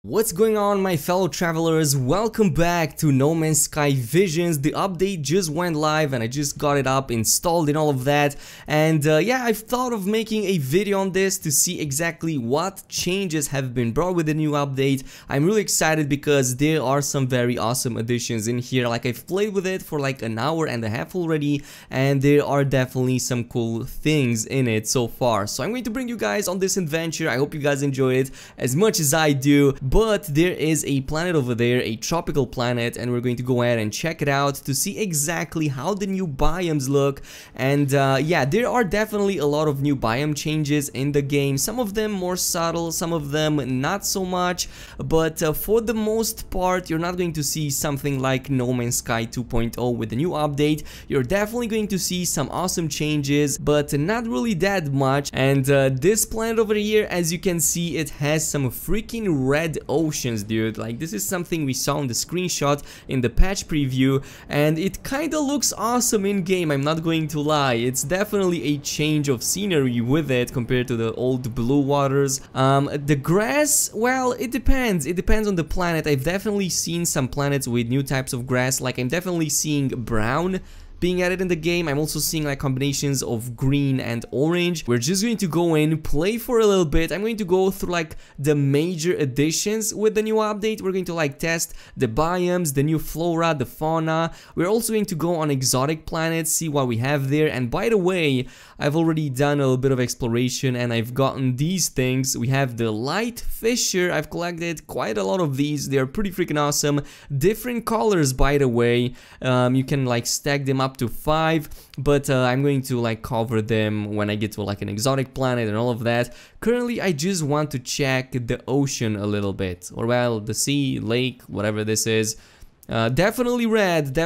What's going on, my fellow travelers? Welcome back to No Man's Sky Visions. The update just went live and I just got it up, installed and all of that. And yeah, I've thought of making a video on this to see exactly what changes have been brought with the new update. I'm really excited because there are some very awesome additions in here. Like, I've played with it for like an hour and a half already, and there are definitely some cool things in it so far. So I'm going to bring you guys on this adventure. I hope you guys enjoy it as much as I do. But there is a planet over there, a tropical planet, and we're going to go ahead and check it out to see exactly how the new biomes look. And yeah, there are definitely a lot of new biome changes in the game. Some of them more subtle, some of them not so much, but for the most part you're not going to see something like No Man's Sky 2.0 with the new update. You're definitely going to see some awesome changes, but not really that much. And this planet over here, as you can see, it has some freaking red oceans, dude. Like, this is something we saw in the screenshot in the patch preview, and it kinda looks awesome in game, I'm not going to lie. It's definitely a change of scenery with it compared to the old blue waters. The grass, well, it depends on the planet. I've definitely seen some planets with new types of grass. Like, I'm definitely seeing brown being added in the game. I'm also seeing like combinations of green and orange. We're just going to go in, play for a little bit. I'm going to go through like the major additions with the new update. We're going to like test the biomes, the new flora, the fauna. We're also going to go on exotic planets, see what we have there. And by the way, I've already done a little bit of exploration and I've gotten these things. We have the light fisher. I've collected quite a lot of these. They're pretty freaking awesome. Different colors, by the way. You can like stack them up to 5, but I'm going to like cover them when I get to like an exotic planet and all of that. Currently I just want to check the ocean a little bit, or well, the sea, lake, whatever this is. Definitely red,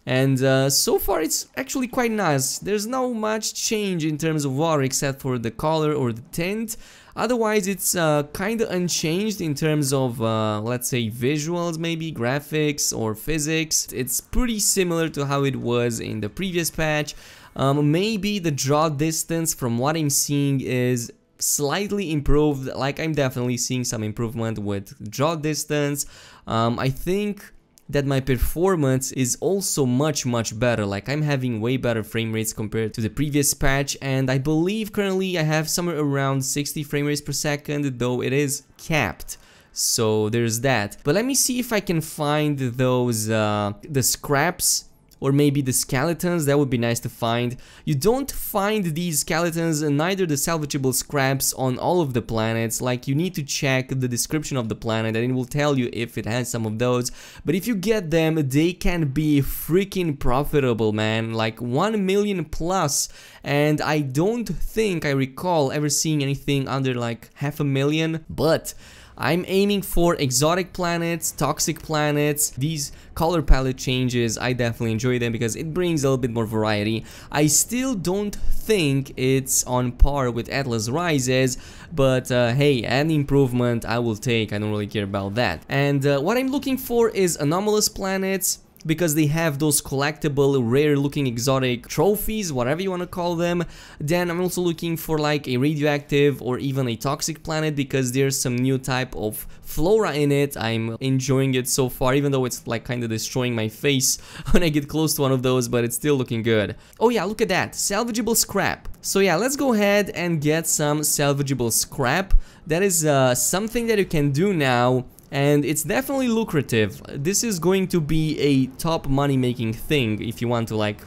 and so far it's actually quite nice. There's no much change in terms of water except for the color or the tint. Otherwise, it's kind of unchanged in terms of, let's say, visuals, maybe graphics or physics. It's pretty similar to how it was in the previous patch. Maybe the draw distance, from what I'm seeing, is slightly improved. Like, I'm definitely seeing some improvement with draw distance. I think that my performance is also much better. Like, I'm having way better frame rates compared to the previous patch, and I believe currently I have somewhere around 60 frame rates per second, though it is capped. So there's that. But let me see if I can find those the scraps, or maybe the skeletons. That would be nice to find. You don't find these skeletons, neither the salvageable scraps, on all of the planets. Like, you need to check the description of the planet and it will tell you if it has some of those. But if you get them, they can be freaking profitable, man. Like 1 million plus. And I don't think I recall ever seeing anything under like 500,000. But I'm aiming for exotic planets, toxic planets. These color palette changes, I definitely enjoy them because it brings a little bit more variety. I still don't think it's on par with Atlas Rises, but hey, an improvement I will take. I don't really care about that. And what I'm looking for is anomalous planets, because they have those collectible, rare looking exotic trophies, whatever you want to call them. Then I'm also looking for like a radioactive or even a toxic planet, because there's some new type of flora in it. I'm enjoying it so far, even though it's like kind of destroying my face when I get close to one of those, but it's still looking good. Oh yeah, look at that, salvageable scrap. So yeah, let's go ahead and get some salvageable scrap. That is something that you can do now, and it's definitely lucrative. This is going to be a top money making thing if you want to like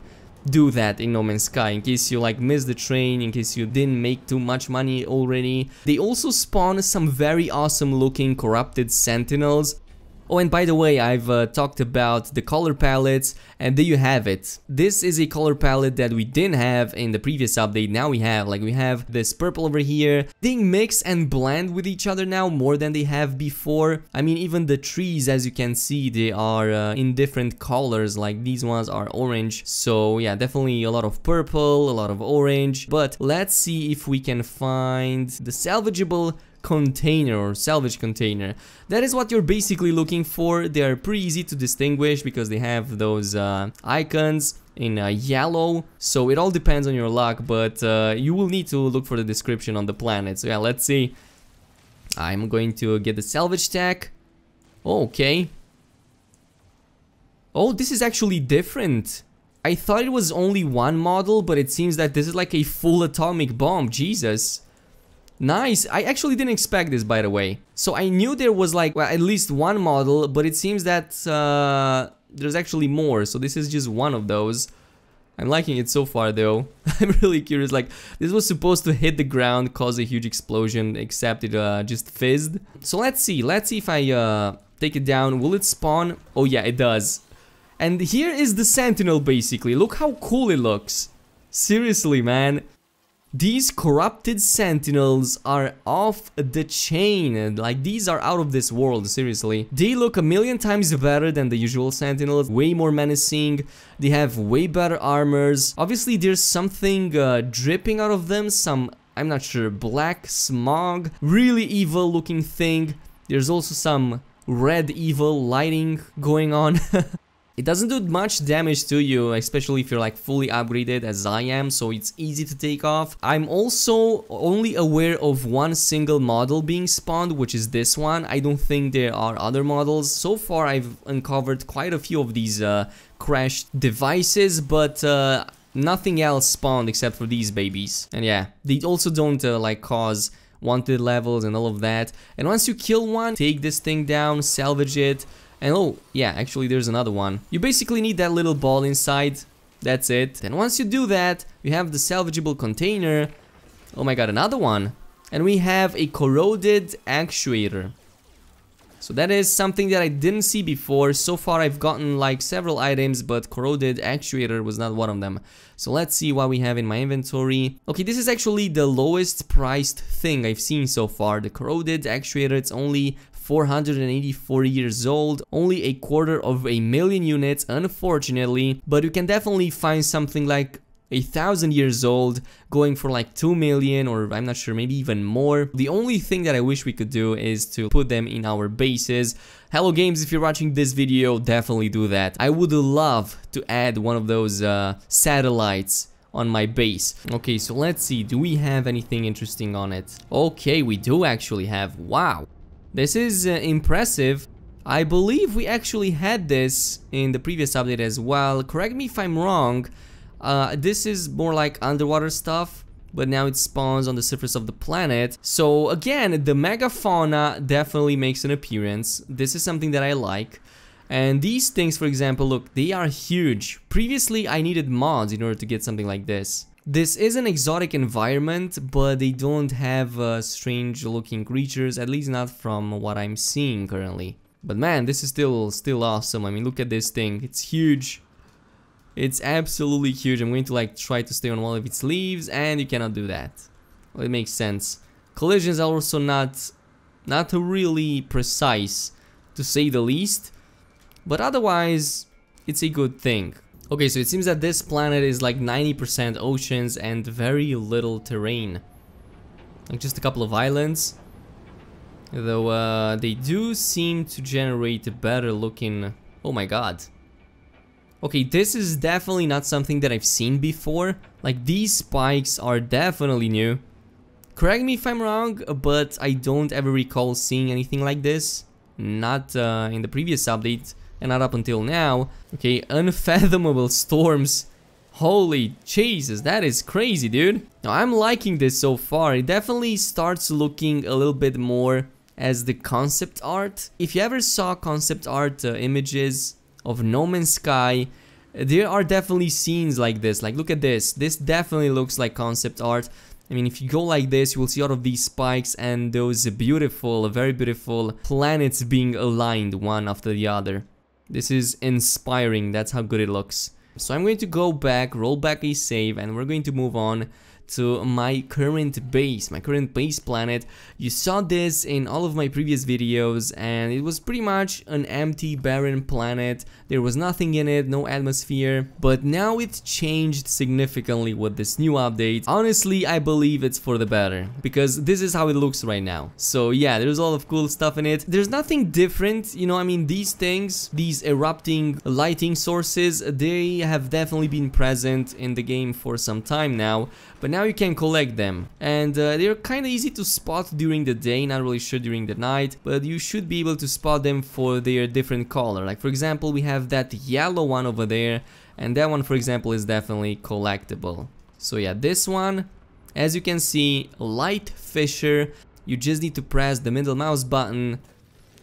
do that in No Man's Sky, in case you like missed the train, in case you didn't make too much money already. They also spawn some very awesome looking corrupted sentinels. Oh, and by the way, I've talked about the color palettes, and there you have it. This is a color palette that we didn't have in the previous update. Now we have this purple over here. They mix and blend with each other now more than they have before. I mean, even the trees, as you can see, they are in different colors. Like, these ones are orange. So yeah, definitely a lot of purple, a lot of orange. But let's see if we can find the salvageable container or salvage container. That is what you're basically looking for. They are pretty easy to distinguish because they have those icons in yellow, so it all depends on your luck, but you will need to look for the description on the planet. So yeah, let's see. I'm going to get the salvage stack. Oh, okay. Oh, this is actually different. I thought it was only one model, but it seems that this is like a full atomic bomb. Jesus. Nice. I actually didn't expect this, by the way. So I knew there was like, well, at least one model, but it seems that there's actually more. So this is just one of those. I'm liking it so far though. I'm really curious, like this was supposed to hit the ground, cause a huge explosion, except it just fizzed. So let's see if I take it down, will it spawn? Oh yeah, it does. And here is the Sentinel basically, look how cool it looks. Seriously, man. These corrupted Sentinels are off the chain, like these are out of this world, seriously. They look a million times better than the usual Sentinels, way more menacing, they have way better armors. Obviously there's something dripping out of them, some, I'm not sure, black smog, really evil looking thing. There's also some red evil lighting going on. It doesn't do much damage to you, especially if you're like fully upgraded as I am, so it's easy to take off. I'm also only aware of one single model being spawned, which is this one. I don't think there are other models. So far I've uncovered quite a few of these crashed devices, but nothing else spawned except for these babies. And yeah, they also don't like cause wanted levels and all of that. And once you kill one, take this thing down, salvage it. And oh, yeah, actually there's another one. You basically need that little ball inside. That's it. And once you do that, you have the salvageable container. Oh my god, another one. And we have a corroded actuator. So that is something that I didn't see before. So far I've gotten like several items, but corroded actuator was not one of them. So let's see what we have in my inventory. Okay, this is actually the lowest priced thing I've seen so far. The corroded actuator, it's only 484 years old, only 250,000 units, unfortunately, but you can definitely find something like 1,000 years old going for like 2 million, or I'm not sure, maybe even more. The only thing that I wish we could do is to put them in our bases. Hello games, if you're watching this video, definitely do that. I would love to add one of those satellites on my base. Okay, so let's see, do we have anything interesting on it? Okay, we do actually have, wow. This is impressive. I believe we actually had this in the previous update as well. Correct me if I'm wrong. This is more like underwater stuff, but now it spawns on the surface of the planet. So again, the megafauna definitely makes an appearance. This is something that I like. And these things, for example, look, they are huge. Previously, I needed mods in order to get something like this. This is an exotic environment, but they don't have strange looking creatures, at least not from what I'm seeing currently. But man, this is still awesome. I mean, look at this thing, it's huge. It's absolutely huge. I'm going to like try to stay on one of its leaves, and you cannot do that. Well, it makes sense. Collisions are also not really precise, to say the least, but otherwise, it's a good thing. Okay, so it seems that this planet is like 90% oceans and very little terrain. Like just a couple of islands. Though they do seem to generate a better looking... Oh my god. Okay, this is definitely not something that I've seen before. Like these spikes are definitely new. Correct me if I'm wrong, but I don't ever recall seeing anything like this. Not in the previous update. And not up until now. Okay, unfathomable storms. Holy Jesus, that is crazy, dude. Now, I'm liking this so far. It definitely starts looking a little bit more as the concept art. If you ever saw concept art images of No Man's Sky, there are definitely scenes like this. Like, look at this. This definitely looks like concept art. I mean, if you go like this, you will see all of these spikes and those beautiful, very beautiful planets being aligned one after the other. This is inspiring, that's how good it looks. So I'm going to go back, roll back a save, and we're going to move on to my current base planet. You saw this in all of my previous videos, and it was pretty much an empty, barren planet. There was nothing in it, no atmosphere, but now it's changed significantly with this new update. Honestly, I believe it's for the better, because this is how it looks right now. So yeah, there's a lot of cool stuff in it. There's nothing different, you know, I mean, these things, these erupting lighting sources, they have definitely been present in the game for some time now, but now now you can collect them. And they're kind of easy to spot during the day, not really sure during the night, but you should be able to spot them for their different color. Like for example, we have that yellow one over there, and that one for example is definitely collectible. So yeah, this one, as you can see, light fisher. You just need to press the middle mouse button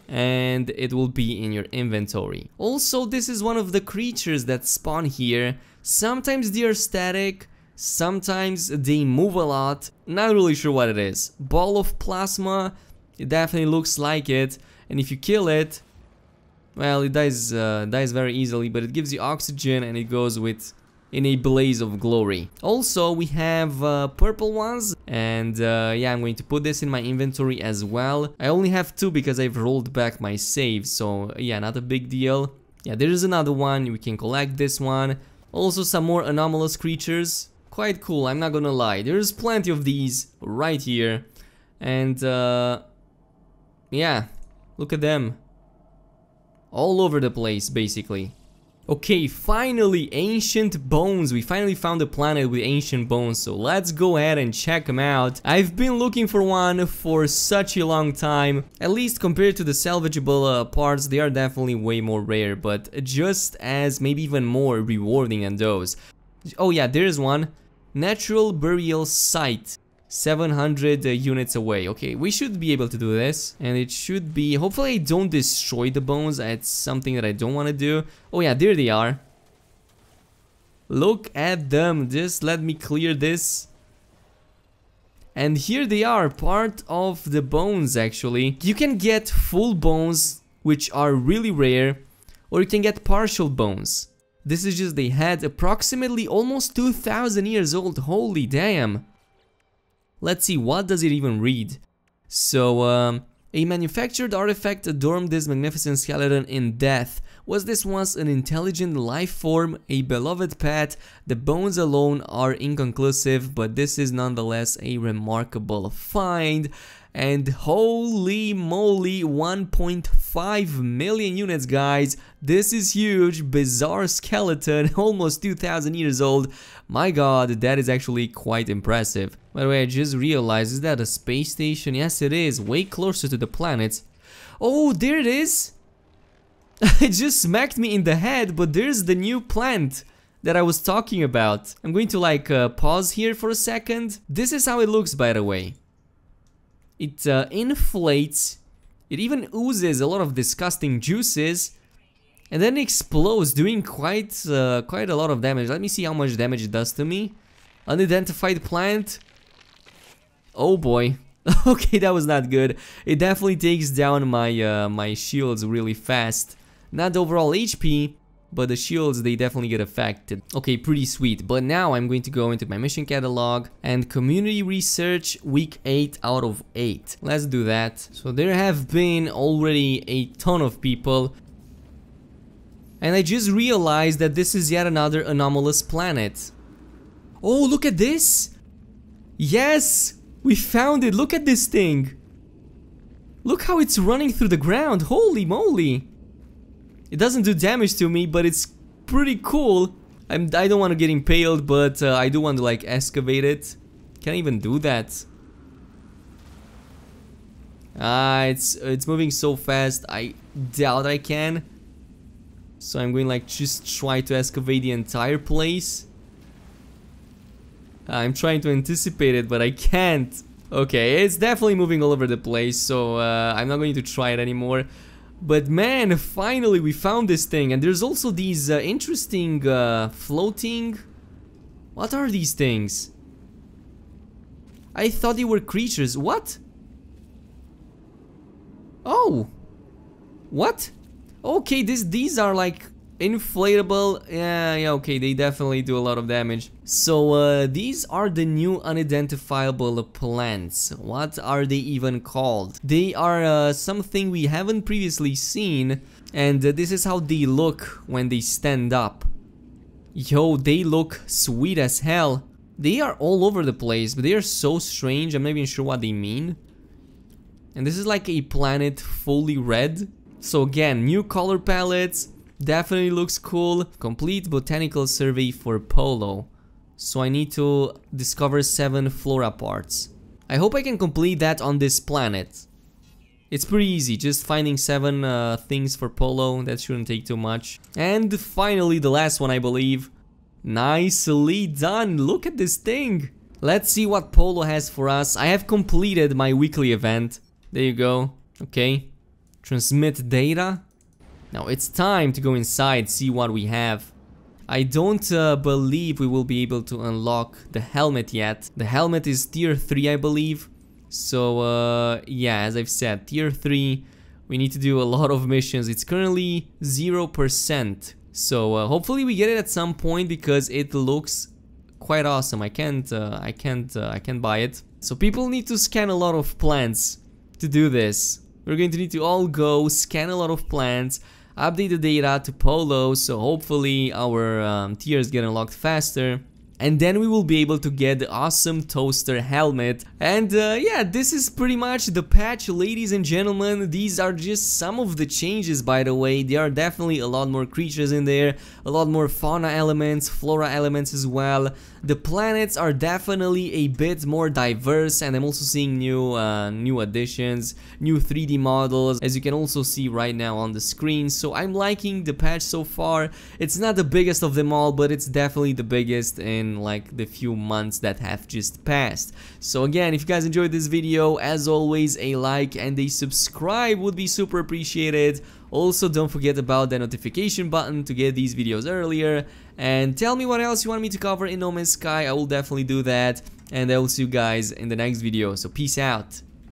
and it will be in your inventory. Also, this is one of the creatures that spawn here. Sometimes they are static, sometimes they move a lot. Not really sure what it is. Ball of plasma, it definitely looks like it. And if you kill it, well, it dies very easily, but it gives you oxygen and it goes with in a blaze of glory. Also, we have purple ones, and yeah, I'm going to put this in my inventory as well. I only have 2 because I've rolled back my save, so yeah, not a big deal. Yeah, there is another one, we can collect this one. Also some more anomalous creatures, quite cool, I'm not gonna lie. There's plenty of these right here, and yeah, look at them. All over the place, basically. Okay, finally, ancient bones. We finally found a planet with ancient bones, so let's go ahead and check them out. I've been looking for one for such a long time. At least compared to the salvageable parts, they are definitely way more rare, but just as maybe even more rewarding than those. Oh yeah, there's one. Natural burial site. 700 units away. Okay, we should be able to do this, and it should be, hopefully I don't destroy the bones. It's something that I don't want to do. Oh yeah, there they are. Look at them. Just let me clear this. And here they are, part of the bones actually. You can get full bones, which are really rare, or you can get partial bones. This is just the head, approximately almost 2000 years old. Holy damn. Let's see, what does it even read? So, a manufactured artifact adorned this magnificent skeleton in death. Was this once an intelligent life form, a beloved pet? The bones alone are inconclusive, but this is nonetheless a remarkable find. And holy moly, 1.5 million units, guys. This is huge. Bizarre skeleton, almost 2000 years old. My god, that is actually quite impressive. By the way, I just realized, is that a space station? Yes, it is. Way closer to the planet. Oh, there it is. It just smacked me in the head, but there's the new plant that I was talking about. I'm going to like pause here for a second. This is how it looks, by the way. It inflates, it even oozes a lot of disgusting juices, and then explodes, doing quite a lot of damage. Let me see how much damage it does to me. Unidentified plant. Oh boy. Okay, that was not good. It definitely takes down my my shields really fast. Not the overall HP, but the shields, they definitely get affected. Okay, pretty sweet. But now I'm going to go into my mission catalog and community research, week 8 out of 8. Let's do that. So there have been already a ton of people, and I just realized that this is yet another anomalous planet. Oh, look at this. Yes, we found it. Look at this thing. Look how it's running through the ground. Holy moly. It doesn't do damage to me, but it's pretty cool. I don't want to get impaled, but I do want to like excavate it. Can I even do that? It's moving so fast. I doubt I can. So I'm going like just try to excavate the entire place. I'm trying to anticipate it, but I can't. Okay, it's definitely moving all over the place, so I'm not going to try it anymore. But man, finally we found this thing. And there's also these interesting floating... What are these things? I thought they were creatures. What? Oh! What? Okay, these are like inflatable. Yeah, okay, they definitely do a lot of damage. So these are the new unidentifiable plants. What are they even called? They are something we haven't previously seen, and this is how they look when they stand up. Yo, they look sweet as hell. They are all over the place, but they are so strange. I'm not even sure what they mean. And this is like a planet fully red. So again, new color palettes. Definitely looks cool. Complete botanical survey for Polo. So I need to discover 7 flora parts. I hope I can complete that on this planet. It's pretty easy, just finding 7 things for Polo, that shouldn't take too much. And finally the last one, I believe. Nicely done, look at this thing. Let's see what Polo has for us. I have completed my weekly event. There you go, okay. Transmit data. Now it's time to go inside, see what we have. I don't believe we will be able to unlock the helmet yet. The helmet is tier 3, I believe. So yeah, as I've said, tier 3, we need to do a lot of missions. It's currently 0%. So hopefully we get it at some point because it looks quite awesome. I can't buy it. So people need to scan a lot of plants to do this. We're going to need to all go scan a lot of plants, update the data to Polo, so hopefully our tiers get unlocked faster. And then we will be able to get the awesome toaster helmet. And yeah, this is pretty much the patch, ladies and gentlemen. These are just some of the changes, by the way. There are definitely a lot more creatures in there, a lot more fauna elements, flora elements as well. The planets are definitely a bit more diverse, and I'm also seeing new additions, new 3D models, as you can also see right now on the screen. So I'm liking the patch so far. It's not the biggest of them all, but it's definitely the biggest in like the few months that have just passed. So again, if you guys enjoyed this video, as always, a like and a subscribe would be super appreciated. Also, don't forget about the notification button to get these videos earlier. And tell me what else you want me to cover in No Man's Sky. I will definitely do that. And I will see you guys in the next video. So peace out.